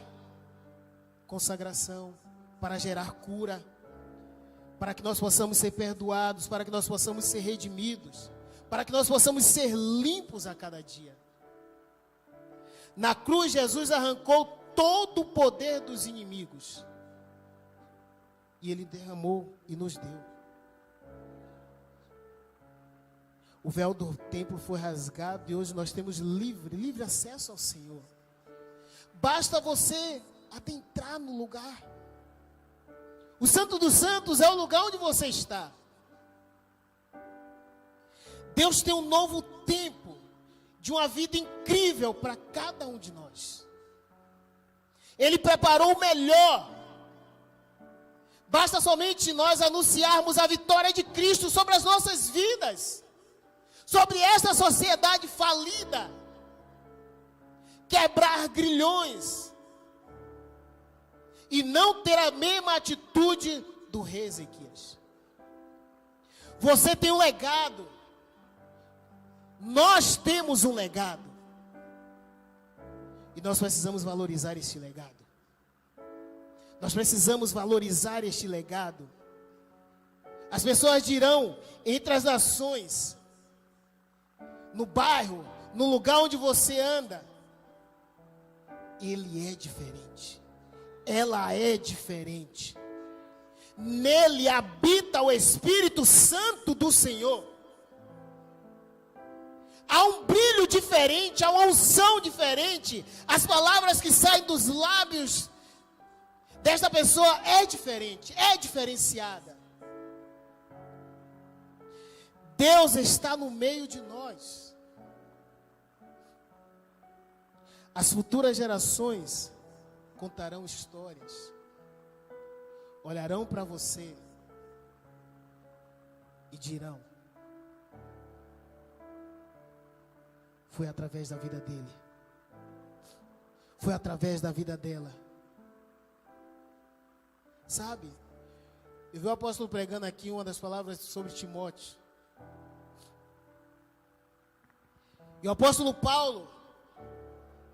consagração, para gerar cura, para que nós possamos ser perdoados, para que nós possamos ser redimidos, para que nós possamos ser limpos a cada dia. Na cruz, Jesus arrancou todo o poder dos inimigos. E Ele derramou e nos deu. O véu do templo foi rasgado e hoje nós temos livre acesso ao Senhor. Basta você adentrar no lugar. O Santo dos Santos é o lugar onde você está. Deus tem um novo tempo de uma vida incrível para cada um de nós. Ele preparou o melhor. Basta somente nós anunciarmos a vitória de Cristo sobre as nossas vidas, sobre esta sociedade falida, quebrar grilhões e não ter a mesma atitude do rei Ezequias. Você tem um legado. Nós temos um legado. E nós precisamos valorizar este legado. Nós precisamos valorizar este legado. As pessoas dirão, entre as nações, no bairro, no lugar onde você anda, ele é diferente. Ela é diferente. Nele habita o Espírito Santo do Senhor. Há um brilho diferente, há uma unção diferente. As palavras que saem dos lábios desta pessoa é diferente, é diferenciada. Deus está no meio de nós. As futuras gerações contarão histórias, olharão para você e dirão: foi através da vida dele, foi através da vida dela. Sabe, eu vi o apóstolo pregando aqui uma das palavras sobre Timóteo. E o apóstolo Paulo,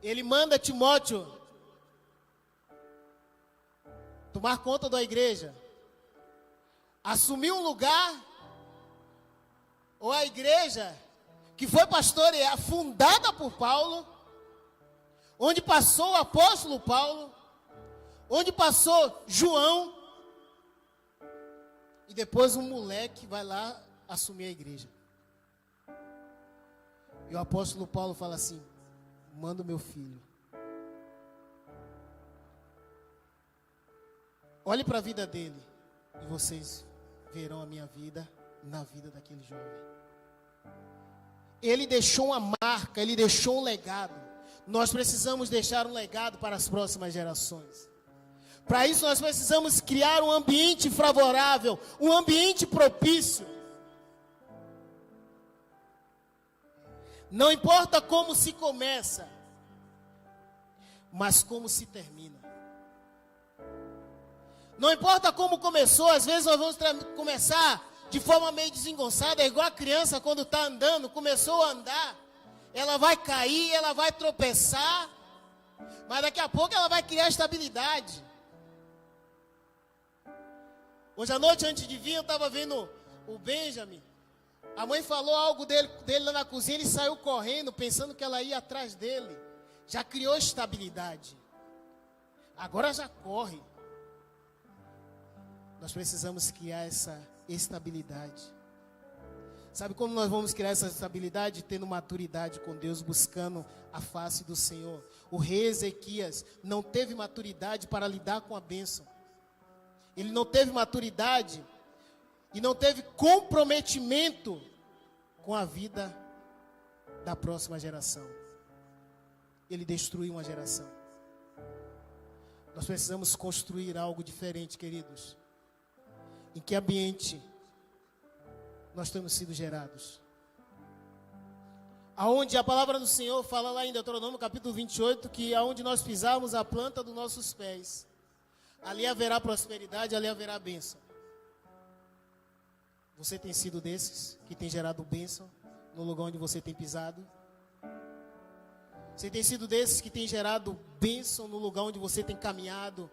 ele manda Timóteo tomar conta da igreja, assumir um lugar, ou a igreja que foi pastoreada, fundada por Paulo, onde passou o apóstolo Paulo, onde passou João, e depois um moleque vai lá assumir a igreja. E o apóstolo Paulo fala assim: manda o meu filho. Olhe para a vida dele e vocês verão a minha vida na vida daquele jovem. Ele deixou uma marca, ele deixou um legado. Nós precisamos deixar um legado para as próximas gerações. Para isso nós precisamos criar um ambiente favorável, um ambiente propício. Não importa como se começa, mas como se termina. Não importa como começou, às vezes nós vamos começar de forma meio desengonçada, é igual a criança quando está andando, começou a andar, ela vai cair, ela vai tropeçar, mas daqui a pouco ela vai criar estabilidade. Hoje à noite, antes de vir, eu estava vendo o Benjamin. A mãe falou algo dele lá na cozinha, ele saiu correndo, pensando que ela ia atrás dele. Já criou estabilidade. Agora já corre. Nós precisamos criar essa estabilidade. Sabe como nós vamos criar essa estabilidade? Tendo maturidade com Deus, buscando a face do Senhor. O rei Ezequias não teve maturidade para lidar com a bênção. Ele não teve maturidade e não teve comprometimento com a vida da próxima geração. Ele destruiu uma geração. Nós precisamos construir algo diferente, queridos. Em que ambiente nós temos sido gerados? Aonde a palavra do Senhor fala lá em Deuteronômio capítulo 28, que aonde nós pisarmos a planta dos nossos pés, ali haverá prosperidade, ali haverá bênção. Você tem sido desses que tem gerado bênção no lugar onde você tem pisado? Você tem sido desses que tem gerado bênção no lugar onde você tem caminhado?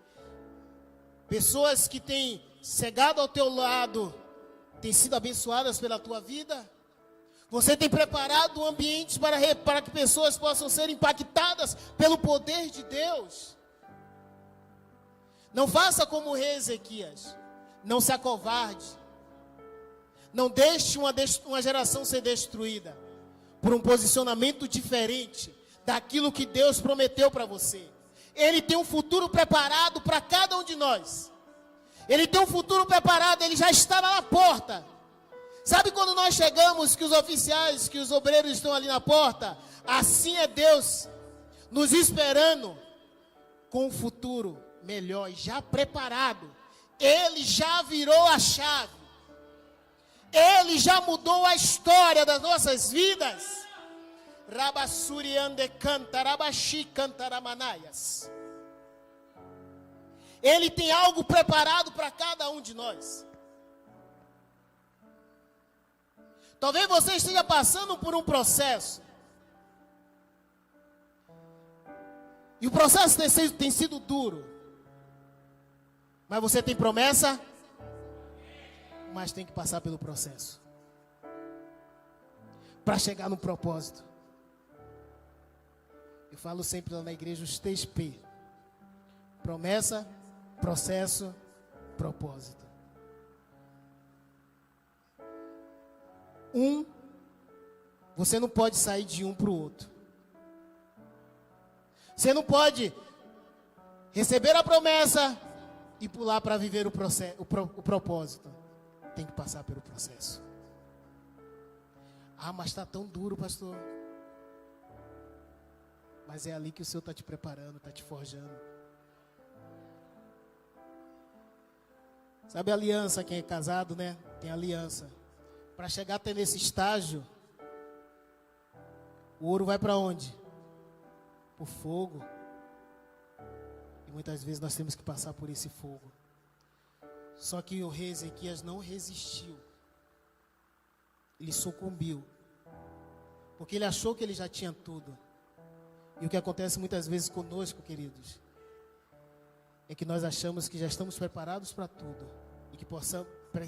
Pessoas que têm chegado ao teu lado, têm sido abençoadas pela tua vida? Você tem preparado um ambiente para que pessoas possam ser impactadas pelo poder de Deus? Não faça como o rei Ezequias. Não se acovarde. Não deixe uma geração ser destruída por um posicionamento diferente daquilo que Deus prometeu para você. Ele tem um futuro preparado para cada um de nós. Ele tem um futuro preparado, ele já está na porta. Sabe quando nós chegamos, que os oficiais, que os obreiros estão ali na porta? Assim é Deus nos esperando com um futuro melhor e já preparado. Ele já virou a chave. Ele já mudou a história das nossas vidas. Rabassuri ande canta, rabashi cantaramanaias. Ele tem algo preparado para cada um de nós. Talvez você esteja passando por um processo. E o processo tem sido duro. Mas você tem promessa? Mas tem que passar pelo processo. Para chegar no propósito. Eu falo sempre lá na igreja os 3P. Promessa, processo, propósito. Você não pode sair de um para o outro. Você não pode receber a promessa e pular para viver o propósito. Tem que passar pelo processo. Ah, mas está tão duro, pastor. Mas é ali que o Senhor está te preparando, está te forjando. Sabe a aliança, quem é casado, né? Tem aliança. Para chegar até nesse estágio, o ouro vai para onde? Para o fogo. E muitas vezes nós temos que passar por esse fogo. Só que o rei Ezequias não resistiu. Ele sucumbiu. Porque ele achou que ele já tinha tudo. E o que acontece muitas vezes conosco, queridos, é que nós achamos que já estamos preparados para tudo.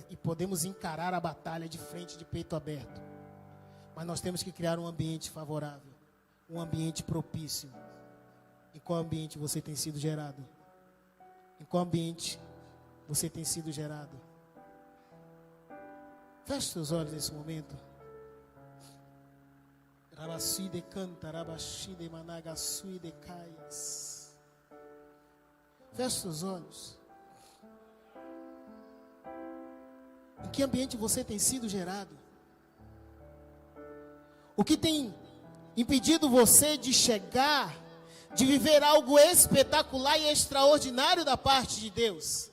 E podemos encarar a batalha de frente, de peito aberto. Mas nós temos que criar um ambiente favorável. Um ambiente propício. Em qual ambiente você tem sido gerado? Em qual ambiente você tem sido gerado? Feche seus olhos nesse momento. Rabashi de canta, rabashi de managasui de caias. Feche seus olhos. Em que ambiente você tem sido gerado? O que tem impedido você de chegar, de viver algo espetacular e extraordinário da parte de Deus?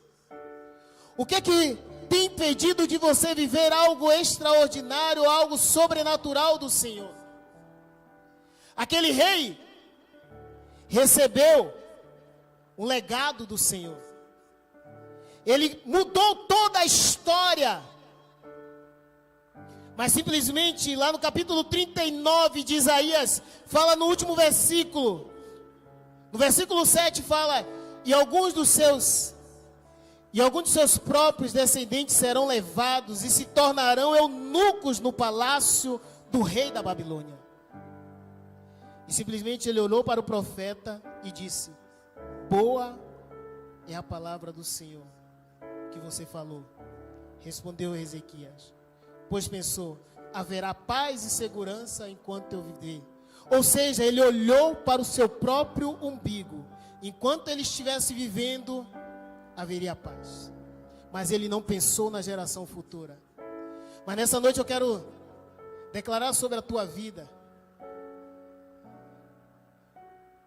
O que tem impedido de você viver algo extraordinário, algo sobrenatural do Senhor? Aquele rei recebeu um legado do Senhor. Ele mudou toda a história. Mas simplesmente lá no capítulo 39 de Isaías, fala no último versículo. No versículo 7 fala: E alguns dos seus próprios descendentes serão levados e se tornarão eunucos no palácio do rei da Babilônia. E simplesmente ele olhou para o profeta e disse: Boa é a palavra do Senhor que você falou. Respondeu Ezequias, pois pensou: haverá paz e segurança enquanto eu viver. Ou seja, ele olhou para o seu próprio umbigo. Enquanto ele estivesse vivendo, haveria paz. Mas ele não pensou na geração futura. Mas nessa noite eu quero declarar sobre a tua vida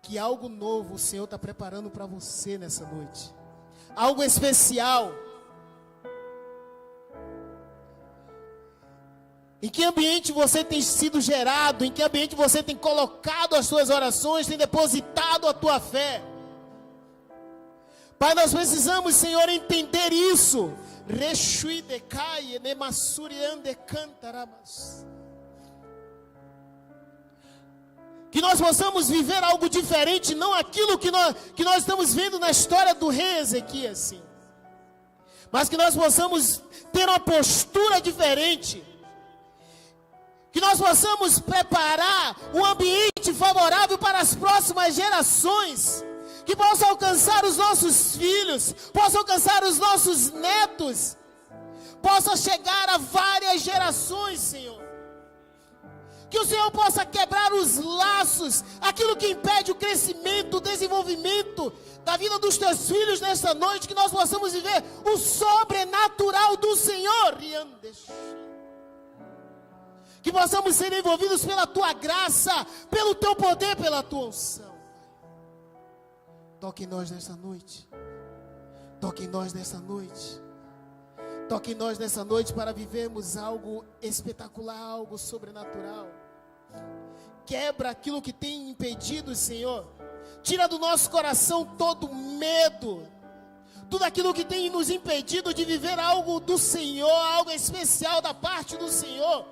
que algo novo o Senhor está preparando para você nessa noite. Algo especial. Em que ambiente você tem sido gerado? Em que ambiente você tem colocado as suas orações, tem depositado a tua fé? Pai, nós precisamos, Senhor, entender isso. Que nós possamos viver algo diferente, não aquilo que nós estamos vendo na história do rei Ezequias, sim. Mas que nós possamos ter uma postura diferente. Que nós possamos preparar um ambiente favorável para as próximas gerações. Que possa alcançar os nossos filhos, possa alcançar os nossos netos. Possa chegar a várias gerações, Senhor. Que o Senhor possa quebrar os laços, aquilo que impede o crescimento, o desenvolvimento da vida dos teus filhos nesta noite. Que nós possamos viver o sobrenatural do Senhor. Que possamos ser envolvidos pela tua graça, pelo teu poder, pela tua unção. Toque em nós nessa noite. Toque em nós nessa noite. Toque em nós nessa noite para vivermos algo espetacular, algo sobrenatural. Quebra aquilo que tem impedido, Senhor. Tira do nosso coração todo medo. Tudo aquilo que tem nos impedido de viver algo do Senhor, algo especial da parte do Senhor.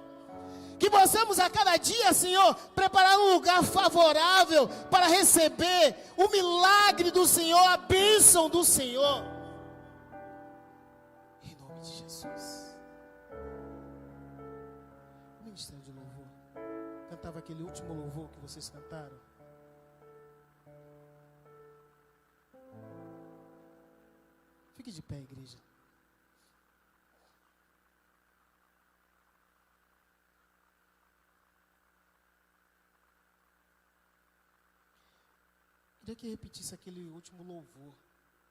Que possamos a cada dia, Senhor, preparar um lugar favorável para receber o milagre do Senhor, a bênção do Senhor. Em nome de Jesus. O ministério de louvor cantava aquele último louvor que vocês cantaram. Fique de pé, igreja. Queria que repetisse aquele último louvor,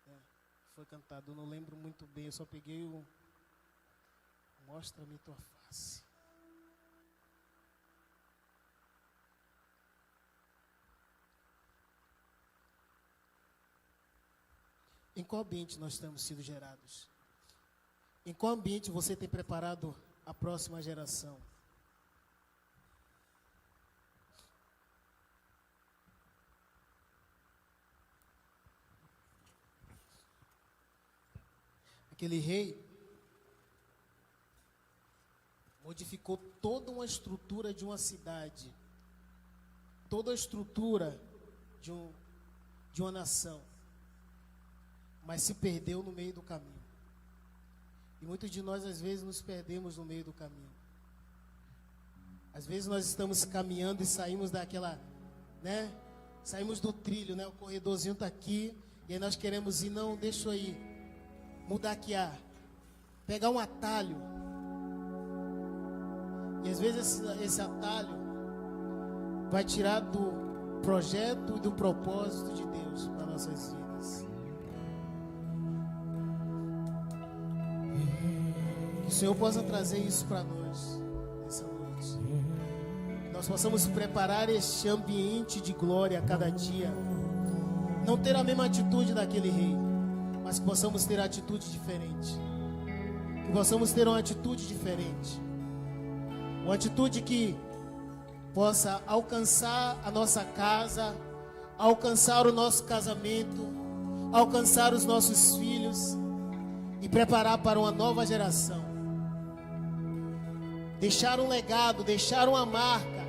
né, que foi cantado. Eu não lembro muito bem, eu só peguei o Mostra-me tua face. Em qual ambiente nós temos sido gerados? Em qual ambiente você tem preparado a próxima geração? Aquele rei modificou toda uma estrutura de uma cidade, toda a estrutura de uma nação, mas se perdeu no meio do caminho. E muitos de nós às vezes nos perdemos no meio do caminho. Às vezes nós estamos caminhando e saímos daquela, né? Saímos do trilho, né? O corredorzinho está aqui e aí nós queremos ir, não, deixa eu ir. Mudar aqui, pegar um atalho. E às vezes esse atalho vai tirar do projeto e do propósito de Deus para nossas vidas. Que o Senhor possa trazer isso para nós nessa noite. Que nós possamos preparar este ambiente de glória a cada dia. Não ter a mesma atitude daquele rei, mas que possamos ter atitude diferente. Que possamos ter uma atitude diferente. Uma atitude que possa alcançar a nossa casa, alcançar o nosso casamento, alcançar os nossos filhos e preparar para uma nova geração. Deixar um legado, deixar uma marca.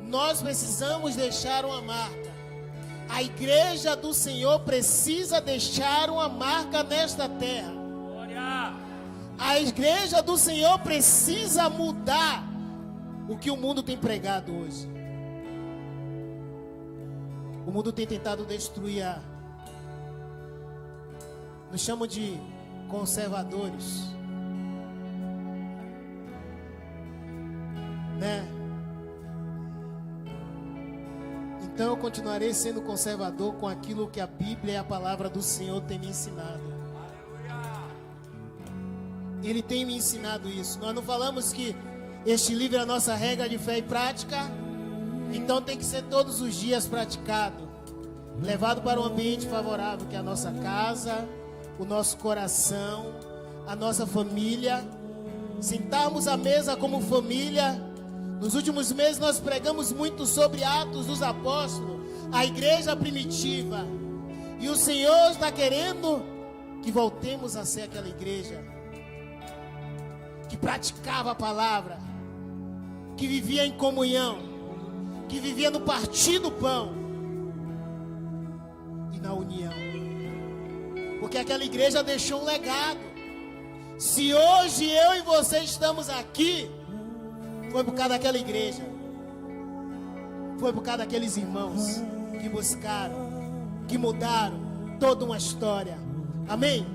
Nós precisamos deixar uma marca. A igreja do Senhor precisa deixar uma marca nesta terra. Glória! A igreja do Senhor precisa mudar o que o mundo tem pregado hoje. O mundo tem tentado destruir nos chamam de conservadores, né? Então eu continuarei sendo conservador com aquilo que a Bíblia e a palavra do Senhor tem me ensinado. Ele tem me ensinado isso. Nós não falamos que este livro é a nossa regra de fé e prática, então tem que ser todos os dias praticado, levado para um ambiente favorável, que é a nossa casa, o nosso coração, a nossa família. Sentarmos à mesa como família. Nos últimos meses nós pregamos muito sobre Atos dos Apóstolos, a igreja primitiva. E o Senhor está querendo que voltemos a ser aquela igreja que praticava a palavra, que vivia em comunhão, que vivia no partir do pão e na união. Porque aquela igreja deixou um legado. Se hoje eu e você estamos aqui, foi por causa daquela igreja. Foi por causa daqueles irmãos que buscaram, que mudaram toda uma história. Amém?